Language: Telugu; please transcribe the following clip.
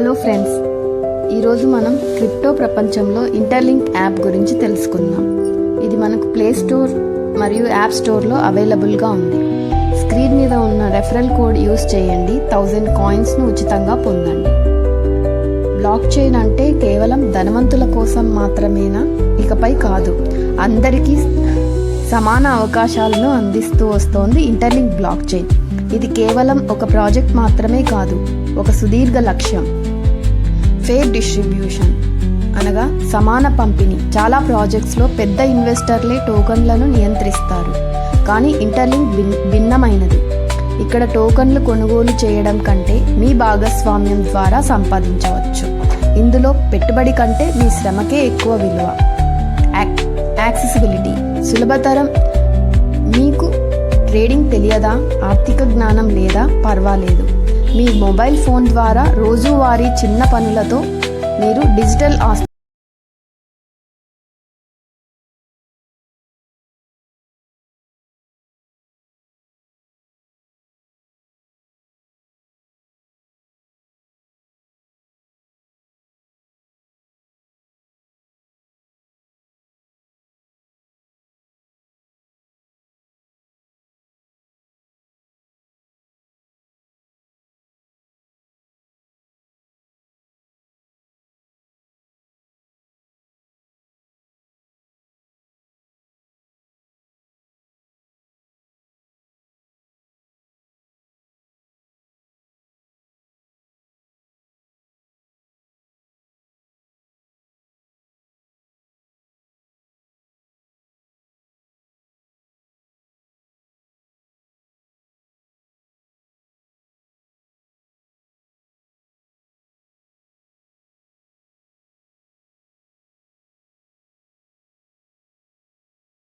హలో ఫ్రెండ్స్, ఈరోజు మనం క్రిప్టో ప్రపంచంలో ఇంటర్లింక్ యాప్ గురించి తెలుసుకుందాం. ఇది మనకు ప్లే స్టోర్ మరియు యాప్ స్టోర్లో అవైలబుల్గా ఉంది. స్క్రీన్ మీద ఉన్న రెఫరల్ కోడ్ యూస్ చేయండి. 1000 కాయిన్స్ను ఉచితంగా పొందండి. బ్లాక్ చైన్ అంటే కేవలం ధనవంతుల కోసం మాత్రమేనా? ఇకపై కాదు, అందరికీ సమాన అవకాశాలను అందిస్తూ వస్తోంది ఇంటర్లింక్ బ్లాక్ చైన్. ఇది కేవలం ఒక ప్రాజెక్ట్ మాత్రమే కాదు, ఒక సుదీర్ఘ లక్ష్యం. ఫెయిర్ డిస్ట్రిబ్యూషన్ అనగా సమాన పంపిణీ. చాలా ప్రాజెక్ట్స్లో పెద్ద ఇన్వెస్టర్లే టోకన్లను నియంత్రిస్తారు, కానీ ఇంటర్లింక్ భిన్నమైనది. ఇక్కడ టోకన్లు కొనుగోలు చేయడం కంటే మీ భాగస్వామ్యం ద్వారా సంపాదించవచ్చు. ఇందులో పెట్టుబడి కంటే మీ శ్రమకే ఎక్కువ విలువ. యాక్సెసిబిలిటీ సులభతరం. మీకు ట్రేడింగ్ తెలియదా, ఆర్థిక జ్ఞానం లేదా? పర్వాలేదు, మీ మొబైల్ ఫోన్ ద్వారా రోజువారీ చిన్న పనులతో మీరు డిజిటల్ ఆస్తులు